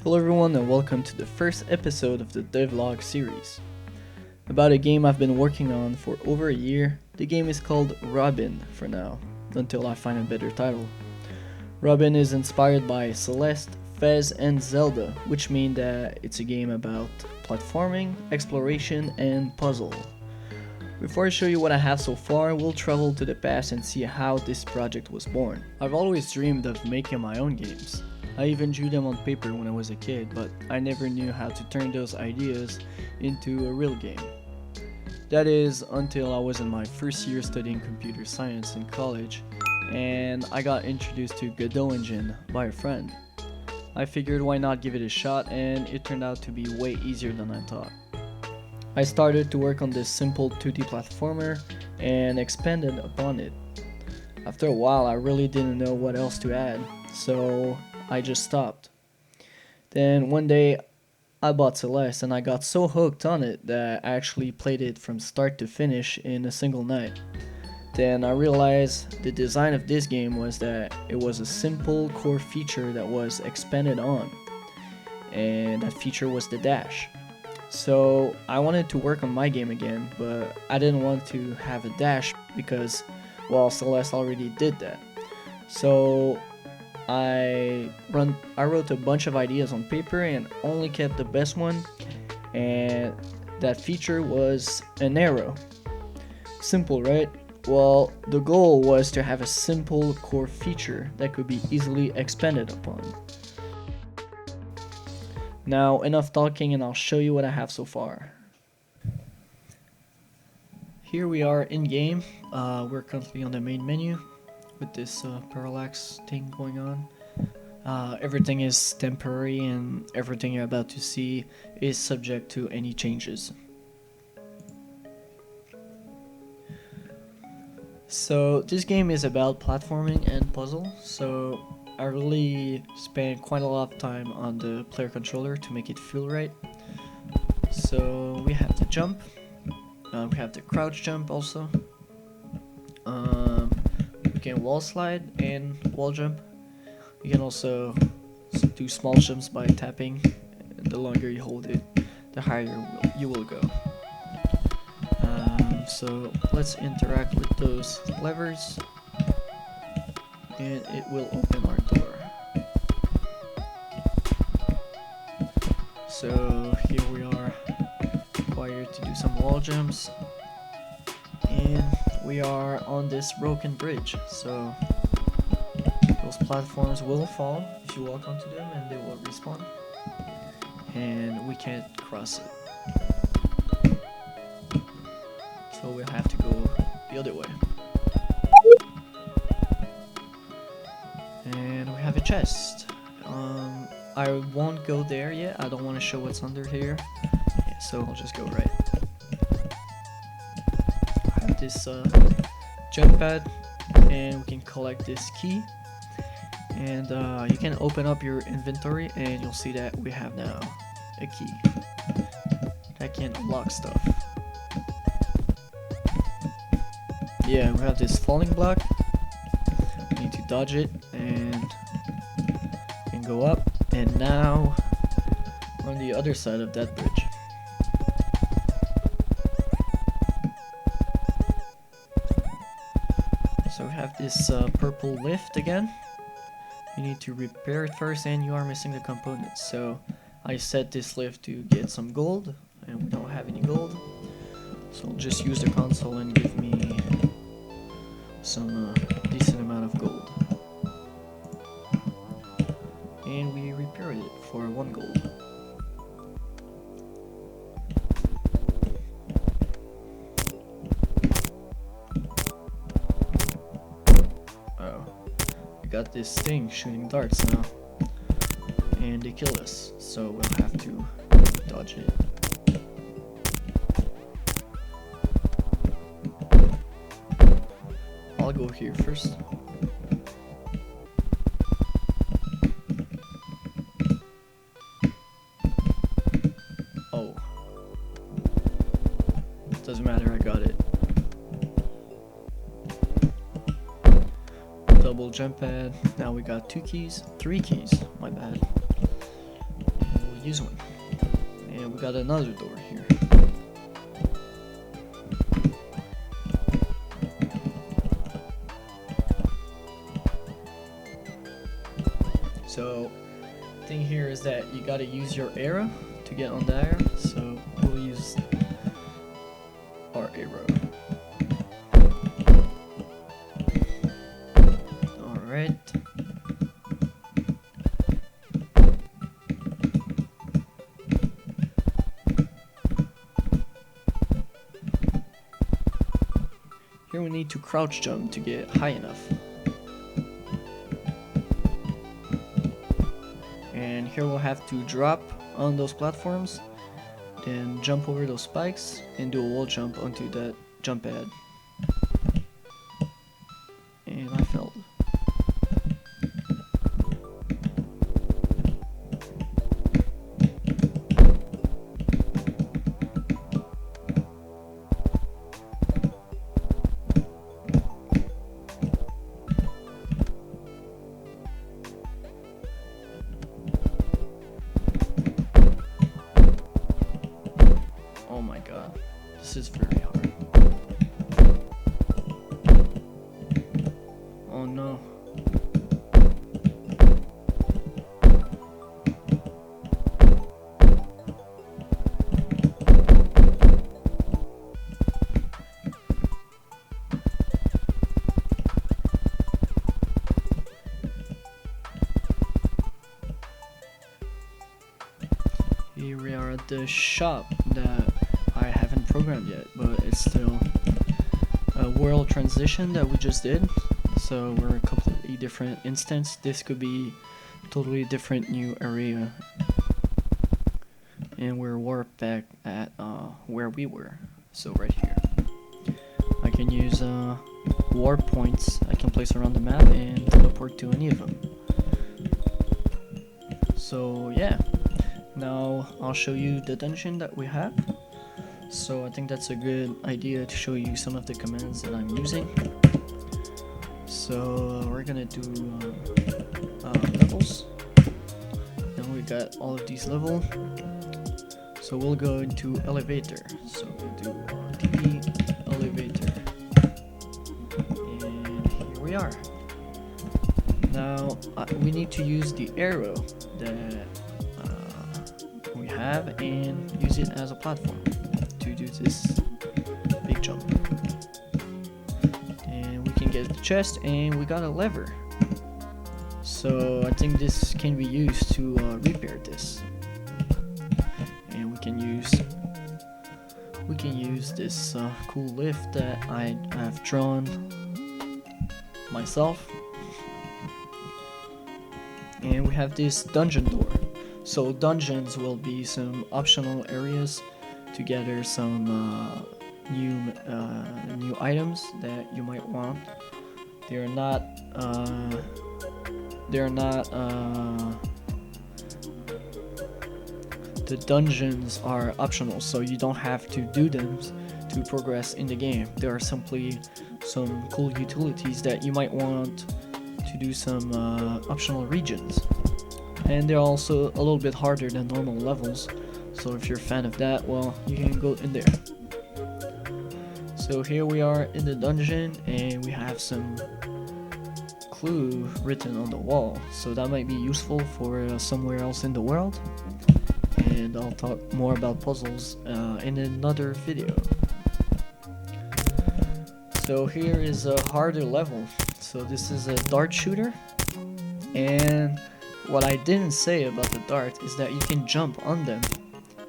Hello everyone and welcome to the first episode of the Devlog series. About a game I've been working on for over a year. The game is called Robin for now, until I find a better title. Robin is inspired by Celeste, Fez and Zelda, which mean that it's a game about platforming, exploration and puzzle. Before I show you what I have so far, we'll travel to the past and see how this project was born. I've always dreamed of making my own games. I even drew them on paper when I was a kid, but I never knew how to turn those ideas into a real game. That is until I was in my first year studying computer science in college, and I got introduced to Godot Engine by a friend. I figured why not give it a shot, and it turned out to be way easier than I thought. I started to work on this simple 2D platformer and expanded upon it. After a while I really didn't know what else to add, so I just stopped. Then one day I bought Celeste and I got so hooked on it that I actually played it from start to finish in a single night. Then I realized the design of this game was that it was a simple core feature that was expanded on, and that feature was the dash. So I wanted to work on my game again, but I didn't want to have a dash because, well, Celeste already did that. So I wrote a bunch of ideas on paper and only kept the best one, and that feature was an arrow. Simple, right? Well, the goal was to have a simple core feature that could be easily expanded upon. Now, enough talking and I'll show you what I have so far. Here we are in game. We're currently on the main menu with this parallax thing going on. Everything is temporary and everything you're about to see is subject to any changes. So this game is about platforming and puzzle, so I really spent quite a lot of time on the player controller to make it feel right. So we have the jump, we have the crouch jump also. You can wall slide and wall jump. You can also do small jumps by tapping, and the longer you hold it, the higher you will go. So let's interact with those levers, and it will open our door. So here we are, required to do some wall jumps, and we are on this broken bridge, so those platforms will fall if you walk onto them and they will respawn, and we can't cross it. So we'll have to go the other way. And we have a chest. I won't go there yet, I don't want to show what's under here, yeah, so I'll just go right. I have this jump pad, and we can collect this key, and you can open up your inventory and you'll see that we have now a key that can unlock stuff. Yeah, we have this falling block, we need to dodge it and go up, and now we're on the other side of that bridge. So we have this purple lift again. You need to repair it first and you are missing the components. So I set this lift to get some gold, and we don't have any gold. So I'll just use the console and give me some decent amount of gold. And we repaired it for 1 gold. Got this thing shooting darts now, and they kill us, so we'll have to dodge it. I'll go here first. Oh, doesn't matter, I got it. Double jump pad. Now we got 2 keys, 3 keys, my bad. use one. And we got another door here. So, the thing here is that you gotta use your arrow to get on there. So we'll use our arrow. Alright. Here we need to crouch jump to get high enough. And here we'll have to drop on those platforms, then jump over those spikes and do a wall jump onto that jump pad. And I failed. Oh my god, this is very hard. Oh no. Here we are at the shop that I haven't programmed yet, but it's still a world transition that we just did. So we're a completely different instance. This could be totally different new area. And we're warped back at where we were. So right here. I can use warp points I can place around the map and teleport to any of them. So yeah. Now I'll show you the dungeon that we have. So I think that's a good idea to show you some of the commands that I'm using. So we're gonna do levels. Now we got all of these levels. So we'll go into elevator. So we'll do TV elevator. And here we are. Now we need to use the arrow that we have and use it as a platform to do this big jump. And we can get the chest, and we got a lever. So I think this can be used to repair this. And we can use this cool lift that I have drawn myself. And we have this dungeon door. So dungeons will be some optional areas to gather some new items that you might want. They're not the dungeons are optional, so you don't have to do them to progress in the game. There are simply some cool utilities that you might want to do some optional regions. And they're also a little bit harder than normal levels, so if you're a fan of that, well, you can go in there. So here we are in the dungeon, and we have some clue written on the wall, so that might be useful for somewhere else in the world. And I'll talk more about puzzles in another video. So here is a harder level. So this is a dart shooter, and what I didn't say about the dart is that you can jump on them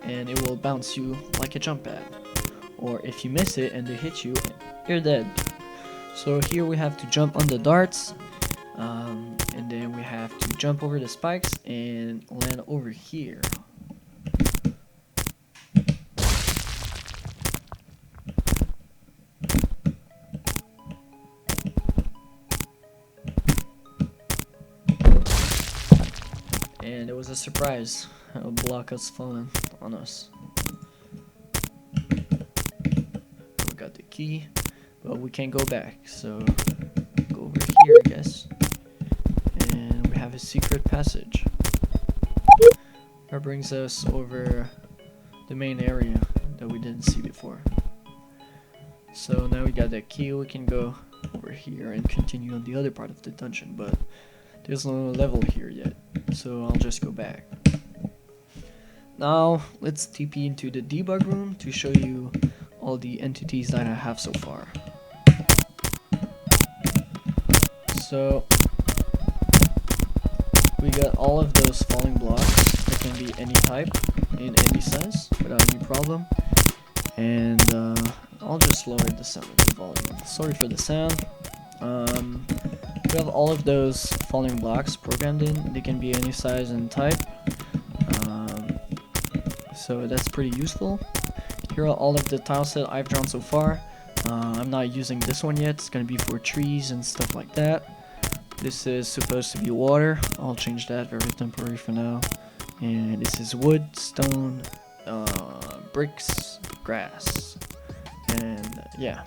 and it will bounce you like a jump pad. Or if you miss it and they hit you, you're dead. So here we have to jump on the darts, and then we have to jump over the spikes and land over here. And it was a surprise. A block has fallen on us. We got the key, but we can't go back, so go over here, I guess. And we have a secret passage. That brings us over the main area that we didn't see before. So now we got that key, we can go over here and continue on the other part of the dungeon, but there's no level here yet, so I'll just go back. Now let's TP into the debug room to show you all the entities that I have so far. So we got all of those falling blocks that can be any type in any size without any problem, and I'll just lower the sound of the volume. Sorry for the sound. We have all of those falling blocks programmed in. They can be any size and type, so that's pretty useful. Here are all of the tiles that I've drawn so far. I'm not using this one yet. It's gonna be for trees and stuff like that. This is supposed to be water. I'll change that, very temporary for now. And this is wood, stone, bricks, grass, and yeah.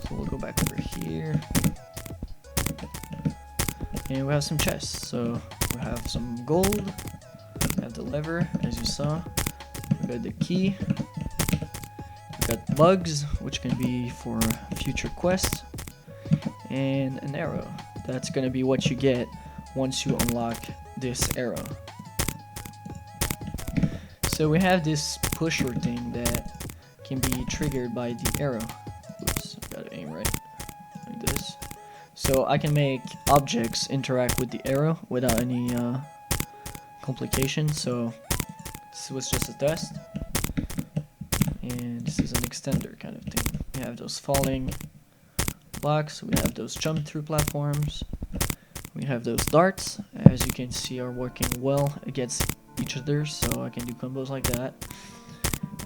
So we'll go back over here, and we have some chests. So we have some gold, we have the lever, as you saw, we got the key, we got bugs, which can be for future quests, and an arrow. That's gonna be what you get once you unlock this arrow. So we have this pusher thing that can be triggered by the arrow. Oops, gotta aim right, like this. So I can make objects interact with the arrow without any complications. So this was just a test, and this is an extender kind of thing. We have those falling blocks, we have those jump through platforms, we have those darts, as you can see are working well against each other, so I can do combos like that.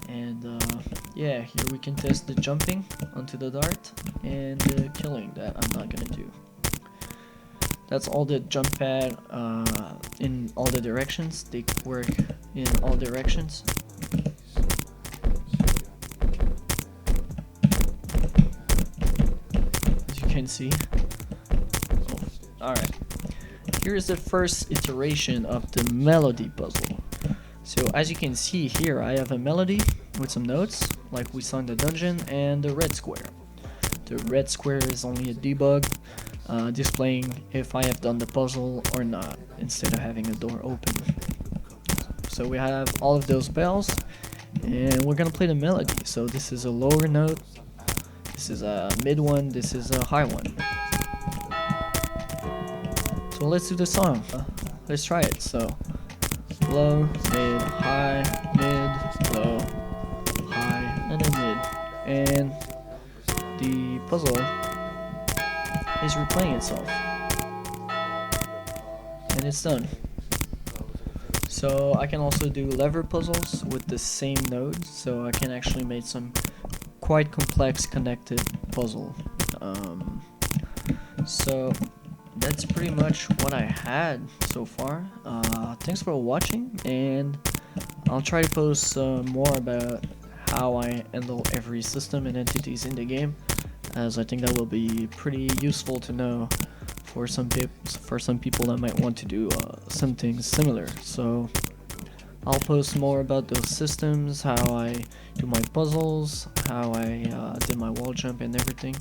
And yeah, here we can test the jumping onto the dart and the killing that I'm not gonna do. That's all the jump pad in all the directions. They work in all directions. As you can see. Oh, alright. Here's the first iteration of the melody puzzle. So as you can see here, I have a melody with some notes, like we saw in the dungeon, and the red square. The red square is only a debug, displaying if I have done the puzzle or not, instead of having a door open. So we have all of those bells, and we're gonna play the melody. So this is a lower note, this is a mid one, this is a high one. So let's do the song. Let's try it. So low, mid, high, mid, low, high, and then mid. And the puzzle is replaying itself. And it's done. So I can also do lever puzzles with the same nodes, so I can actually make some quite complex connected puzzle. So that's pretty much what I had so far. Thanks for watching, and I'll try to post more about how I handle every system and entities in the game, as I think that will be pretty useful to know for some people that might want to do something similar. So I'll post more about those systems, how I do my puzzles, how I did my wall jump and everything.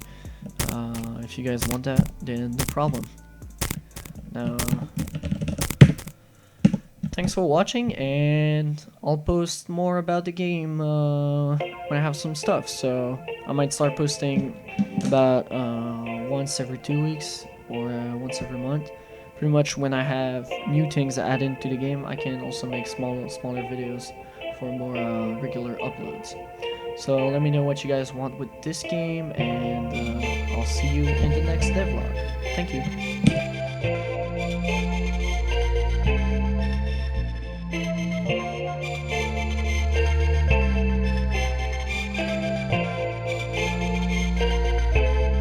If you guys want that, then no problem. Now, thanks for watching, and I'll post more about the game when I have some stuff. So I might start posting about once every 2 weeks or once every month. Pretty much when I have new things added into the game, I can also make smaller videos for more regular uploads. So let me know what you guys want with this game, and I'll see you in the next devlog. Thank you.